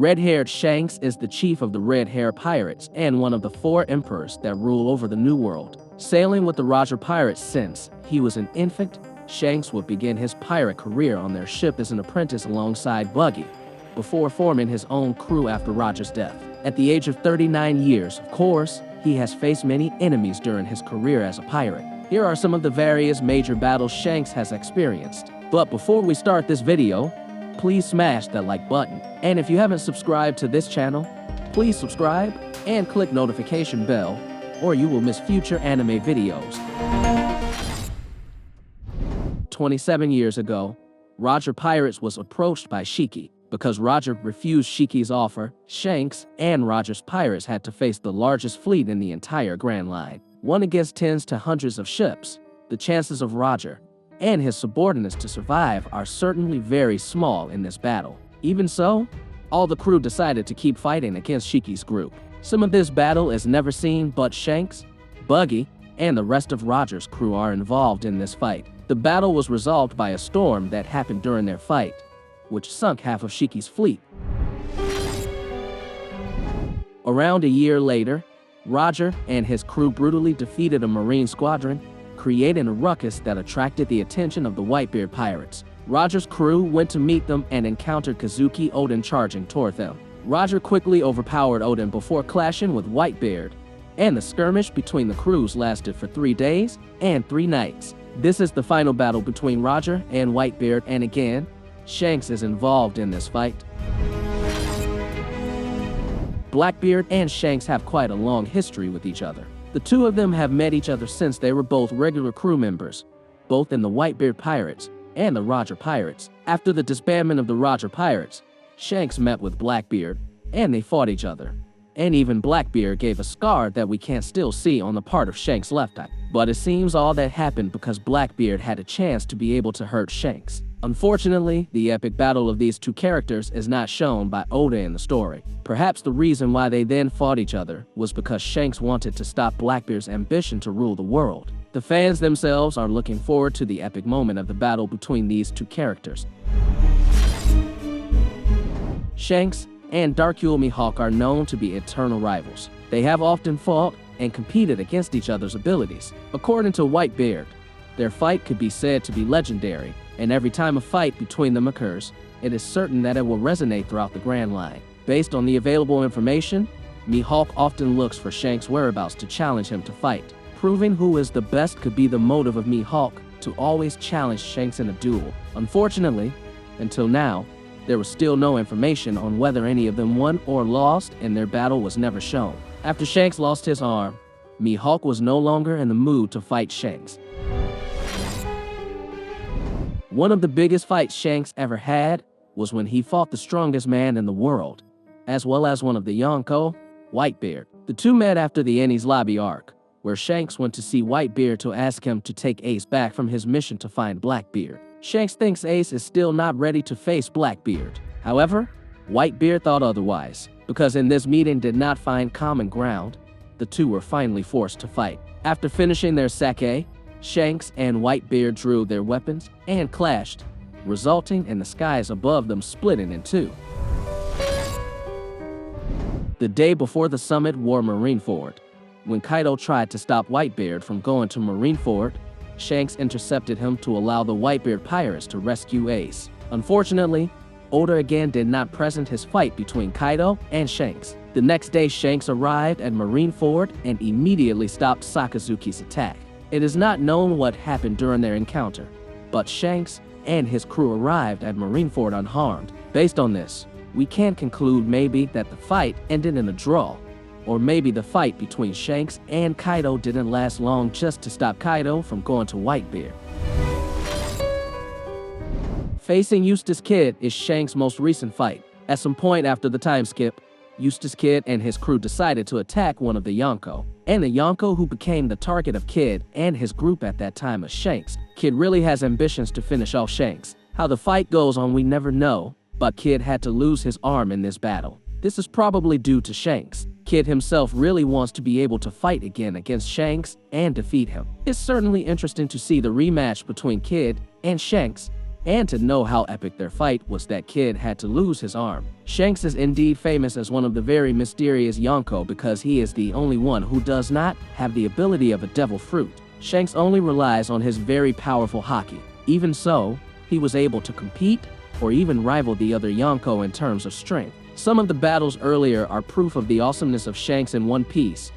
Red-haired Shanks is the chief of the red-hair pirates and one of the 4 emperors that rule over the New World. Sailing with the Roger pirates since he was an infant, Shanks would begin his pirate career on their ship as an apprentice alongside Buggy, before forming his own crew after Roger's death. At the age of 39 years, of course, he has faced many enemies during his career as a pirate. Here are some of the various major battles Shanks has experienced. But before we start this video, please smash that like button. And if you haven't subscribed to this channel, please subscribe and click notification bell, or you will miss future anime videos. 27 years ago, Roger Pirates was approached by Shiki. Because Roger refused Shiki's offer, Shanks and Roger's pirates had to face the largest fleet in the entire Grand Line. 1 against tens to hundreds of ships, the chances of Roger and his subordinates to survive are certainly very small in this battle. Even so, all the crew decided to keep fighting against Shiki's group. Some of this battle is never seen, but Shanks, Buggy, and the rest of Roger's crew are involved in this fight. The battle was resolved by a storm that happened during their fight, which sunk half of Shiki's fleet. Around a year later, Roger and his crew brutally defeated a marine squadron, creating a ruckus that attracted the attention of the Whitebeard pirates. Roger's crew went to meet them and encountered Kazuki Oden charging toward them. Roger quickly overpowered Oden before clashing with Whitebeard, and the skirmish between the crews lasted for 3 days and 3 nights. This is the final battle between Roger and Whitebeard, and again, Shanks is involved in this fight. Blackbeard and Shanks have quite a long history with each other. The two of them have met each other since they were both regular crew members, both in the Whitebeard Pirates and the Roger Pirates. After the disbandment of the Roger Pirates, Shanks met with Blackbeard, and they fought each other. And even Blackbeard gave a scar that we can still see on the part of Shanks' left eye. But it seems all that happened because Blackbeard had a chance to be able to hurt Shanks. Unfortunately, the epic battle of these two characters is not shown by Oda in the story. Perhaps the reason why they then fought each other was because Shanks wanted to stop Blackbeard's ambition to rule the world. The fans themselves are looking forward to the epic moment of the battle between these two characters. Shanks and Darkule Mihawk are known to be eternal rivals. They have often fought and competed against each other's abilities. According to Whitebeard, their fight could be said to be legendary, and every time a fight between them occurs, it is certain that it will resonate throughout the Grand Line. Based on the available information, Mihawk often looks for Shanks' whereabouts to challenge him to fight. Proving who is the best could be the motive of Mihawk to always challenge Shanks in a duel. Unfortunately, until now, there was still no information on whether any of them won or lost, and their battle was never shown. After Shanks lost his arm, Mihawk was no longer in the mood to fight Shanks. One of the biggest fights Shanks ever had was when he fought the strongest man in the world, as well as one of the Yonko, Whitebeard. The two met after the Enies Lobby arc, where Shanks went to see Whitebeard to ask him to take Ace back from his mission to find Blackbeard. Shanks thinks Ace is still not ready to face Blackbeard. However, Whitebeard thought otherwise, because in this meeting did not find common ground, the two were finally forced to fight. After finishing their sake, Shanks and Whitebeard drew their weapons and clashed, resulting in the skies above them splitting in two. The day before the summit wore Marineford. When Kaido tried to stop Whitebeard from going to Marineford, Shanks intercepted him to allow the Whitebeard pirates to rescue Ace. Unfortunately, Oda again did not present his fight between Kaido and Shanks. The next day, Shanks arrived at Marineford and immediately stopped Sakazuki's attack. It is not known what happened during their encounter, but Shanks and his crew arrived at Marineford unharmed. Based on this, we can conclude maybe that the fight ended in a draw, or maybe the fight between Shanks and Kaido didn't last long just to stop Kaido from going to Whitebeard. Facing Eustace Kid is Shanks' most recent fight. At some point after the time skip, Eustace Kid and his crew decided to attack one of the Yonko. And the Yonko who became the target of Kid and his group at that time is Shanks. Kid really has ambitions to finish off Shanks. How the fight goes on we never know, but Kid had to lose his arm in this battle. This is probably due to Shanks. Kid himself really wants to be able to fight again against Shanks and defeat him. It's certainly interesting to see the rematch between Kid and Shanks, And to know how epic their fight was, that kid had to lose his arm. Shanks is indeed famous as one of the very mysterious Yonko because he is the only one who does not have the ability of a devil fruit. Shanks only relies on his very powerful haki. Even so, he was able to compete or even rival the other Yonko in terms of strength. Some of the battles earlier are proof of the awesomeness of Shanks in One Piece.